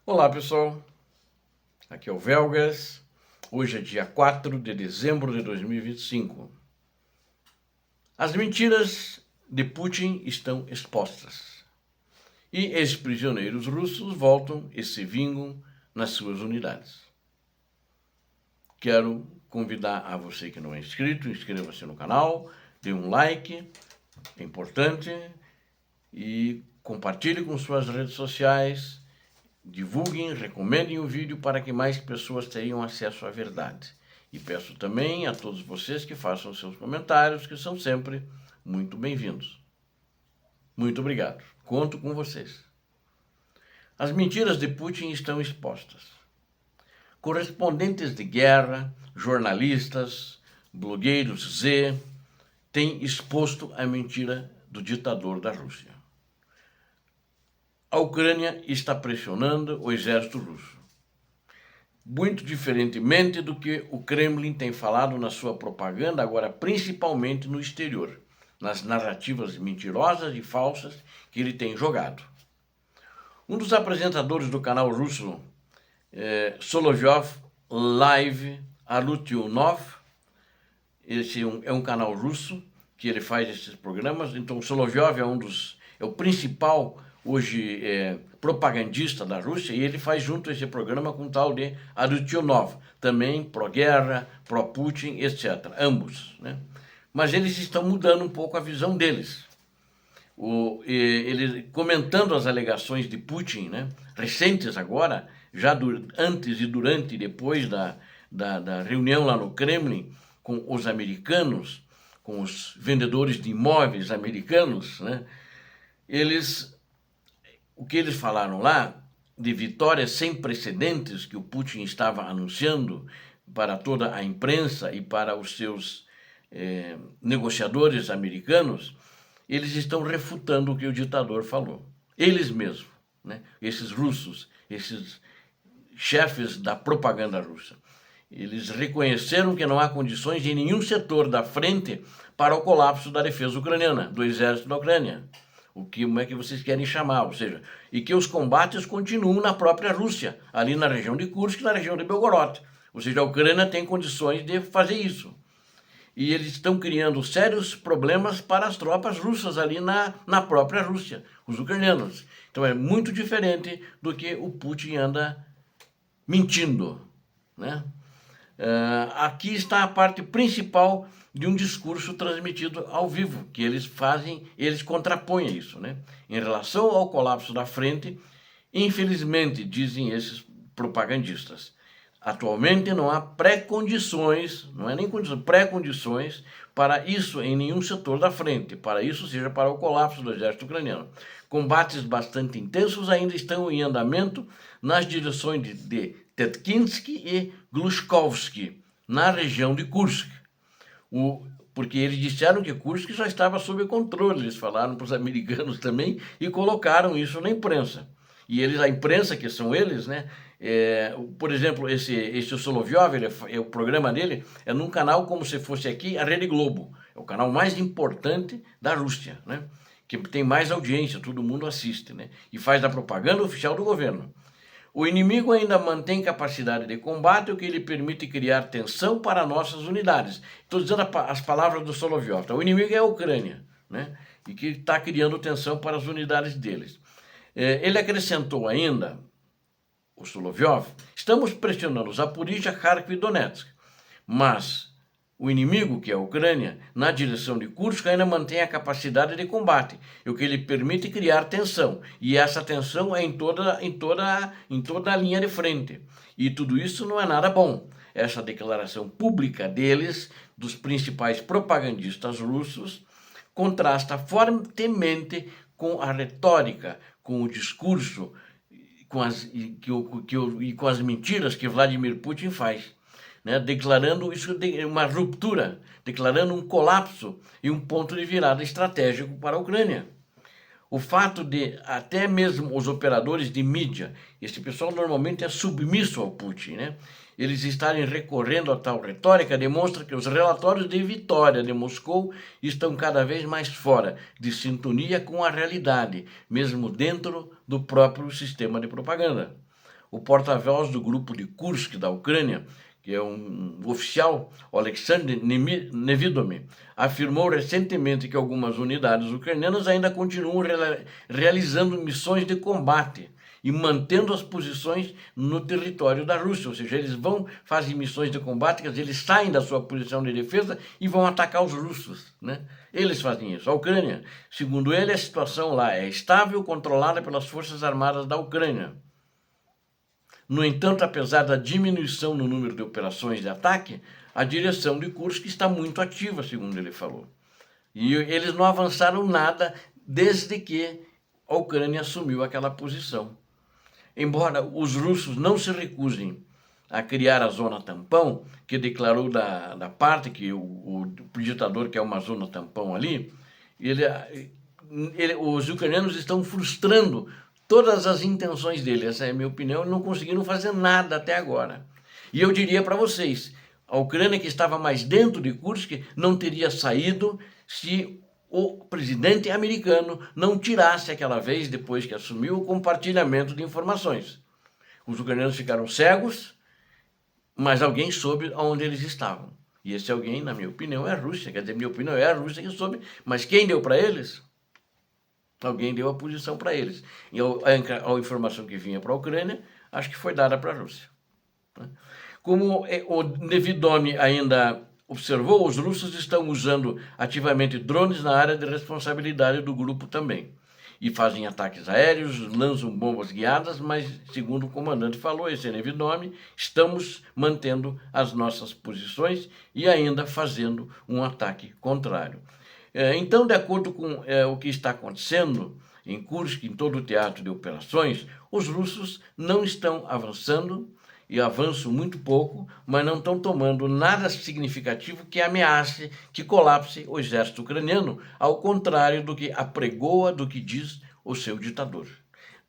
Olá pessoal, aqui é o Velgas, hoje é dia 4 de dezembro de 2025. As mentiras de Putin estão expostas e ex-prisioneiros russos voltam e se vingam nas suas unidades. Quero convidar a você que não é inscrito, inscreva-se no canal, dê um like, é importante, e compartilhe com suas redes sociais. Divulguem, recomendem o vídeo para que mais pessoas tenham acesso à verdade. E peço também a todos vocês que façam seus comentários, que são sempre muito bem-vindos. Muito obrigado. Conto com vocês. As mentiras de Putin estão expostas. Correspondentes de guerra, jornalistas, blogueiros Z têm exposto a mentira do ditador da Rússia. A Ucrânia está pressionando o exército russo. Muito diferentemente do que o Kremlin tem falado na sua propaganda, agora principalmente no exterior, nas narrativas mentirosas e falsas que ele tem jogado. Um dos apresentadores do canal russo, Solovyov Live Alutyunov, esse é um canal russo que ele faz esses programas. Então Solovyov é o principal hoje propagandista da Rússia, e ele faz junto esse programa com o tal de Arutyunov, também pró-guerra, pró-Putin, etc. Ambos, né? Mas eles estão mudando um pouco a visão deles. Ele comentando as alegações de Putin, né, recentes agora, já antes e durante e depois da reunião lá no Kremlin com os americanos, com os vendedores de imóveis americanos, né, o que eles falaram lá, de vitórias sem precedentes que o Putin estava anunciando para toda a imprensa e para os seus negociadores americanos, eles estão refutando o que o ditador falou. Eles mesmos, né? Esses russos, esses chefes da propaganda russa, eles reconheceram que não há condições em nenhum setor da frente para o colapso da defesa ucraniana, do exército da Ucrânia. Como é que vocês querem chamar, ou seja, e que os combates continuam na própria Rússia, ali na região de Kursk, na região de Belgorod. Ou seja, a Ucrânia tem condições de fazer isso. E eles estão criando sérios problemas para as tropas russas ali na própria Rússia, os ucranianos. Então é muito diferente do que o Putin anda mentindo, né? Aqui está a parte principal de um discurso transmitido ao vivo, que eles fazem, eles contrapõem isso, né? Em relação ao colapso da frente, infelizmente, dizem esses propagandistas, atualmente não há pré-condições, não é nem condições, pré-condições para isso em nenhum setor da frente, para isso seja para o colapso do exército ucraniano. Combates bastante intensos ainda estão em andamento nas direções de Tetkinsky e Glushkovsky, na região de Kursk. Porque eles disseram que Kursk já estava sob controle, eles falaram para os americanos também e colocaram isso na imprensa. E a imprensa, que são eles, né? Por exemplo, esse Solovyov, o programa dele é num canal como se fosse aqui a Rede Globo, é o canal mais importante da Rússia, né? Que tem mais audiência, todo mundo assiste, né? E faz a propaganda oficial do governo. O inimigo ainda mantém capacidade de combate, o que lhe permite criar tensão para nossas unidades. Estou dizendo as palavras do Solovyov. O inimigo é a Ucrânia, né? E que está criando tensão para as unidades deles. Ele acrescentou ainda, o Solovyov, estamos pressionando Zaporizhzhia, Kharkiv e Donetsk, mas o inimigo, que é a Ucrânia, na direção de Kursk, ainda mantém a capacidade de combate, o que lhe permite criar tensão. E essa tensão é em toda a linha de frente. E tudo isso não é nada bom. Essa declaração pública deles, dos principais propagandistas russos, contrasta fortemente com a retórica, com o discurso e com as mentiras que Vladimir Putin faz, né? Declarando isso uma ruptura, declarando um colapso e um ponto de virada estratégico para a Ucrânia. O fato de até mesmo os operadores de mídia, esse pessoal normalmente é submisso ao Putin, né? Eles estarem recorrendo a tal retórica demonstra que os relatórios de vitória de Moscou estão cada vez mais fora de sintonia com a realidade, mesmo dentro do próprio sistema de propaganda. o porta-voz do grupo de Kursk da Ucrânia, que é um oficial, o Alexander Nevidomir, afirmou recentemente que algumas unidades ucranianas ainda continuam realizando missões de combate e mantendo as posições no território da Rússia, ou seja, eles fazem missões de combate, quer dizer, eles saem da sua posição de defesa e vão atacar os russos, né? Eles fazem isso. A Ucrânia, segundo ele, a situação lá é estável, controlada pelas Forças Armadas da Ucrânia. No entanto, apesar da diminuição no número de operações de ataque, a direção de Kursk está muito ativa, segundo ele falou. E eles não avançaram nada desde que a Ucrânia assumiu aquela posição. Embora os russos não se recusem a criar a zona tampão, que declarou da parte que o ditador quer uma zona tampão ali, os ucranianos estão frustrando todas as intenções dele, essa é a minha opinião, não conseguiram fazer nada até agora. E eu diria para vocês, a Ucrânia que estava mais dentro de Kursk não teria saído se o presidente americano não tirasse aquela vez, depois que assumiu, o compartilhamento de informações. Os ucranianos ficaram cegos, mas alguém soube onde eles estavam. E esse alguém, na minha opinião, é a Rússia. Quer dizer, minha opinião é a Rússia que soube, mas quem deu para eles? Alguém deu a posição para eles. E a informação que vinha para a Ucrânia, acho que foi dada para a Rússia. Como o Nevidomir ainda observou, os russos estão usando ativamente drones na área de responsabilidade do grupo também. E fazem ataques aéreos, lançam bombas guiadas, mas, segundo o comandante falou, esse Nevidomir, estamos mantendo as nossas posições e ainda fazendo um ataque contrário. Então, de acordo com o que está acontecendo em Kursk, em todo o teatro de operações, os russos não estão avançando, e avançam muito pouco, mas não estão tomando nada significativo que ameace, que colapse o exército ucraniano, ao contrário do que apregoa, do que diz o seu ditador.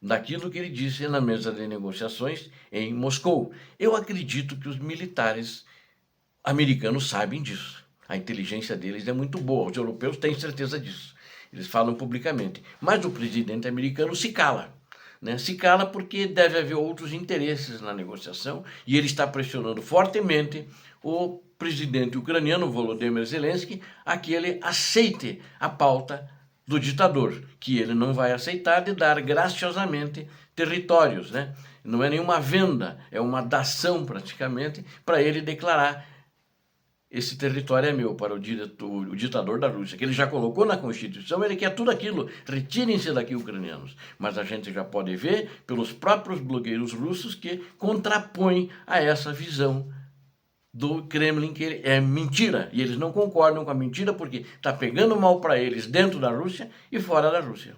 Daquilo que ele disse na mesa de negociações em Moscou. Eu acredito que os militares americanos sabem disso. A inteligência deles é muito boa, os europeus têm certeza disso. Eles falam publicamente. Mas o presidente americano se cala. Se cala porque deve haver outros interesses na negociação e ele está pressionando fortemente o presidente ucraniano, Volodymyr Zelensky, a que ele aceite a pauta do ditador, que ele não vai aceitar de dar graciosamente territórios. Não é nenhuma venda, é uma dação praticamente para ele declarar: esse território é meu, para o ditador da Rússia, que ele já colocou na Constituição, ele quer tudo aquilo, retirem-se daqui ucranianos. Mas a gente já pode ver pelos próprios blogueiros russos que contrapõem a essa visão do Kremlin, que é mentira, e eles não concordam com a mentira porque está pegando mal para eles dentro da Rússia e fora da Rússia.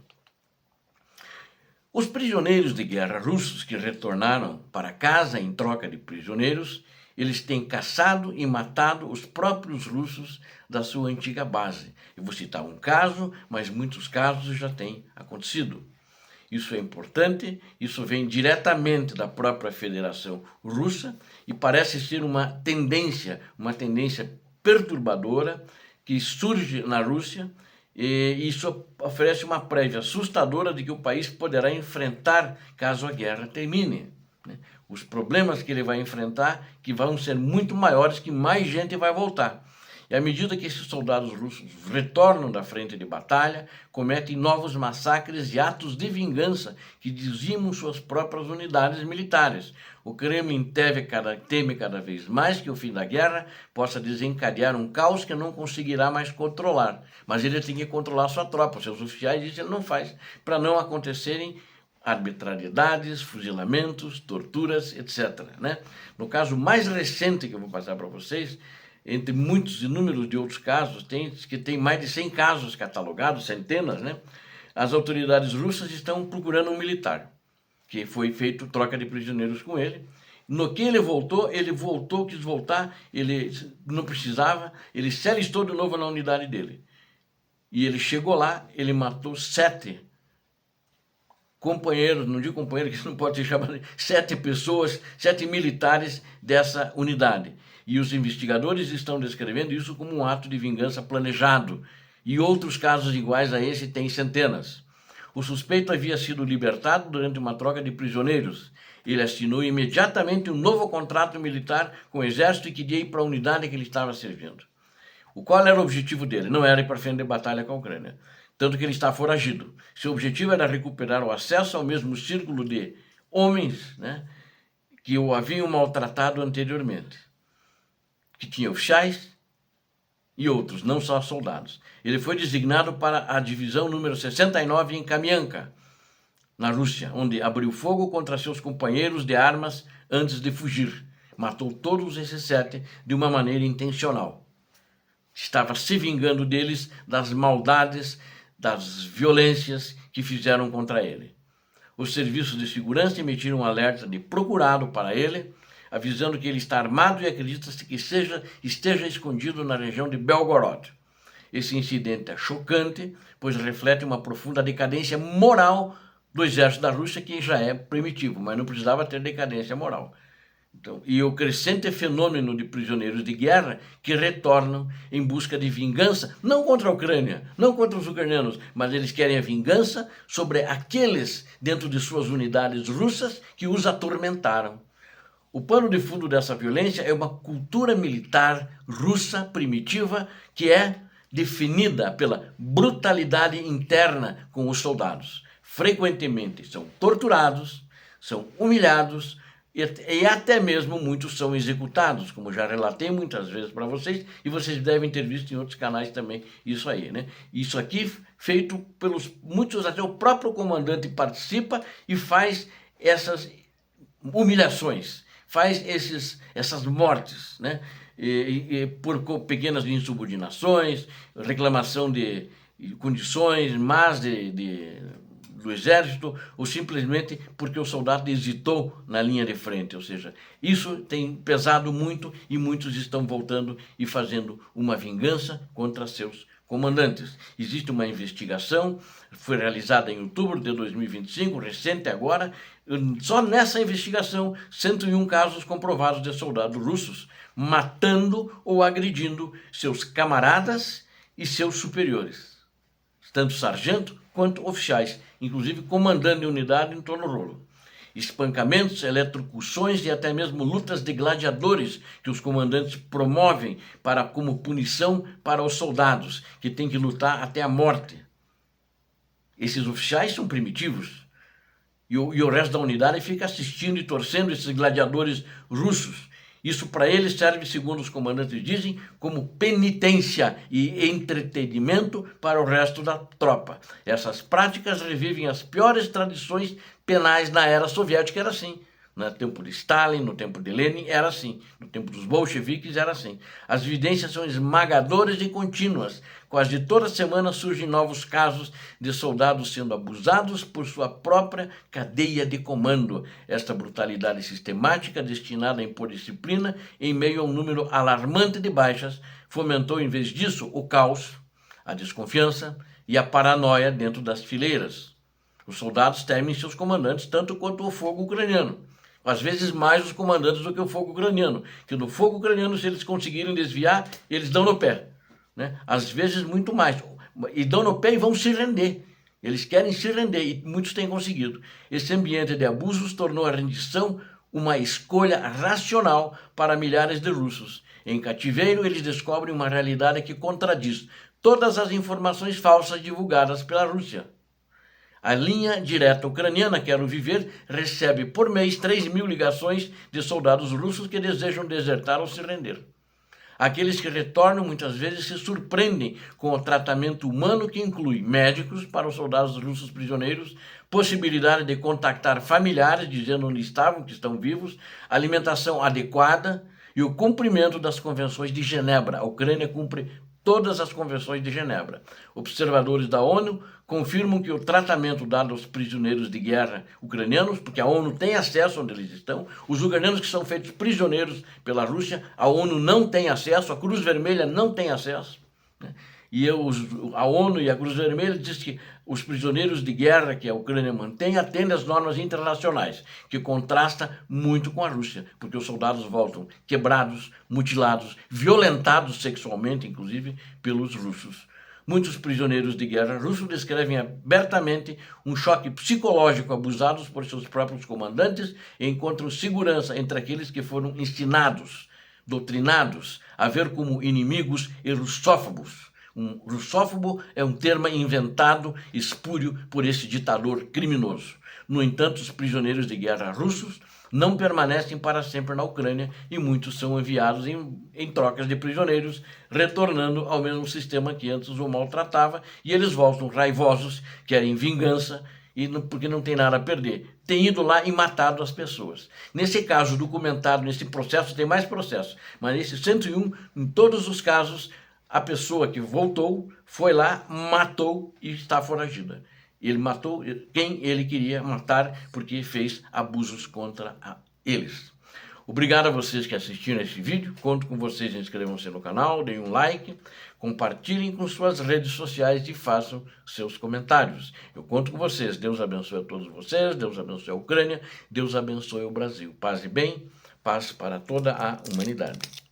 Os prisioneiros de guerra russos que retornaram para casa em troca de prisioneiros, eles têm caçado e matado os próprios russos da sua antiga base. Eu vou citar um caso, mas muitos casos já têm acontecido. Isso é importante, isso vem diretamente da própria Federação Russa e parece ser uma tendência perturbadora que surge na Rússia, e isso oferece uma prévia assustadora de que o país poderá enfrentar caso a guerra termine. Os problemas que ele vai enfrentar, que vão ser muito maiores, que mais gente vai voltar. E à medida que esses soldados russos retornam da frente de batalha, cometem novos massacres e atos de vingança que dizimam suas próprias unidades militares. O Kremlin teme cada vez mais que o fim da guerra possa desencadear um caos que não conseguirá mais controlar. Mas ele tem que controlar sua tropa, seus oficiais, e isso ele não faz, para não acontecerem arbitrariedades, fuzilamentos, torturas, etc. No caso mais recente que eu vou passar para vocês, entre muitos inúmeros de outros casos, tem mais de 100 casos catalogados, centenas, as autoridades russas estão procurando um militar, que foi feito troca de prisioneiros com ele. No que ele voltou, quis voltar, ele não precisava, ele se alistou de novo na unidade dele. E ele chegou lá, ele matou 7 companheiros, não digo companheiro, que isso não pode ser chamado, 7 pessoas, 7 militares dessa unidade. E os investigadores estão descrevendo isso como um ato de vingança planejado. E outros casos iguais a esse tem centenas. O suspeito havia sido libertado durante uma troca de prisioneiros. Ele assinou imediatamente um novo contrato militar com o exército e queria ir para a unidade que ele estava servindo. Qual era o objetivo dele? Não era ir para frente de batalha com a Ucrânia. Tanto que ele está foragido. Seu objetivo era recuperar o acesso ao mesmo círculo de homens, né, que o haviam maltratado anteriormente. Que tinha oficiais e outros, não só soldados. Ele foi designado para a divisão número 69 em Kamianka, na Rússia, onde abriu fogo contra seus companheiros de armas antes de fugir. Matou todos esses 7 de uma maneira intencional. Estava se vingando deles, das maldades, das violências que fizeram contra ele. Os serviços de segurança emitiram um alerta de procurado para ele, avisando que ele está armado e acredita-se que esteja escondido na região de Belgorod. Esse incidente é chocante, pois reflete uma profunda decadência moral do exército da Rússia, que já é primitivo, mas não precisava ter decadência moral. Então, e o crescente fenômeno de prisioneiros de guerra que retornam em busca de vingança, não contra a Ucrânia, não contra os ucranianos, mas eles querem a vingança sobre aqueles dentro de suas unidades russas que os atormentaram. O pano de fundo dessa violência é uma cultura militar russa primitiva que é definida pela brutalidade interna com os soldados. Frequentemente são torturados, são humilhados, e até mesmo muitos são executados, como já relatei muitas vezes para vocês, e vocês devem ter visto em outros canais também isso aí, né? Isso aqui feito pelos muitos, até o próprio comandante participa e faz essas humilhações, faz essas mortes, né? Por pequenas insubordinações, reclamação de condições más do exército, ou simplesmente porque o soldado hesitou na linha de frente. Ou seja, isso tem pesado muito e muitos estão voltando e fazendo uma vingança contra seus comandantes. Existe uma investigação, foi realizada em outubro de 2025, recente agora. Só nessa investigação, 101 casos comprovados de soldados russos matando ou agredindo seus camaradas e seus superiores, tanto sargento quanto oficiais, inclusive comandando a unidade em torno do rolo. Espancamentos, eletrocuções e até mesmo lutas de gladiadores que os comandantes promovem como punição para os soldados, que têm que lutar até a morte. Esses oficiais são primitivos. E o resto da unidade fica assistindo e torcendo esses gladiadores russos. Isso para eles serve, segundo os comandantes dizem, como penitência e entretenimento para o resto da tropa. Essas práticas revivem as piores tradições penais na era soviética, era assim. No tempo de Stalin, no tempo de Lenin, era assim. No tempo dos bolcheviques, era assim. As evidências são esmagadoras e contínuas. Quase toda semana surgem novos casos de soldados sendo abusados por sua própria cadeia de comando. Esta brutalidade sistemática, destinada a impor disciplina, em meio a um número alarmante de baixas, fomentou, em vez disso, o caos, a desconfiança e a paranoia dentro das fileiras. Os soldados temem seus comandantes tanto quanto o fogo ucraniano. Às vezes mais os comandantes do que o fogo ucraniano. Que no fogo ucraniano, se eles conseguirem desviar, eles dão no pé. Né? Às vezes muito mais. E dão no pé e vão se render. Eles querem se render e muitos têm conseguido. Esse ambiente de abusos tornou a rendição uma escolha racional para milhares de russos. Em cativeiro, eles descobrem uma realidade que contradiz todas as informações falsas divulgadas pela Rússia. A linha direta ucraniana, Quero Viver, recebe por mês 3.000 ligações de soldados russos que desejam desertar ou se render. Aqueles que retornam muitas vezes se surpreendem com o tratamento humano que inclui médicos para os soldados russos prisioneiros, possibilidade de contactar familiares dizendo onde estavam, que estão vivos, alimentação adequada e o cumprimento das convenções de Genebra. A Ucrânia cumpre todas as convenções de Genebra. Observadores da ONU confirmam que o tratamento dado aos prisioneiros de guerra ucranianos, porque a ONU tem acesso onde eles estão, os ucranianos que são feitos prisioneiros pela Rússia, a ONU não tem acesso, a Cruz Vermelha não tem acesso. Né? E a ONU e a Cruz Vermelha dizem que os prisioneiros de guerra que a Ucrânia mantém atendem às normas internacionais, que contrasta muito com a Rússia, porque os soldados voltam quebrados, mutilados, violentados sexualmente, inclusive, pelos russos. Muitos prisioneiros de guerra russos descrevem abertamente um choque psicológico abusados por seus próprios comandantes e encontram segurança entre aqueles que foram ensinados, doutrinados a ver como inimigos e russófobos. Um russófobo é um termo inventado, espúrio por esse ditador criminoso. No entanto, os prisioneiros de guerra russos não permanecem para sempre na Ucrânia e muitos são enviados em trocas de prisioneiros, retornando ao mesmo sistema que antes o maltratava, e eles voltam raivosos, querem vingança, porque não tem nada a perder. Tem ido lá e matado as pessoas. Nesse caso documentado, nesse processo, tem mais processos, mas nesse 101, em todos os casos, a pessoa que voltou foi lá, matou e está foragida. Ele matou quem ele queria matar porque fez abusos contra eles. Obrigado a vocês que assistiram esse vídeo. Conto com vocês, inscrevam-se no canal, deem um like, compartilhem com suas redes sociais e façam seus comentários. Eu conto com vocês. Deus abençoe a todos vocês, Deus abençoe a Ucrânia, Deus abençoe o Brasil. Paz e bem, paz para toda a humanidade.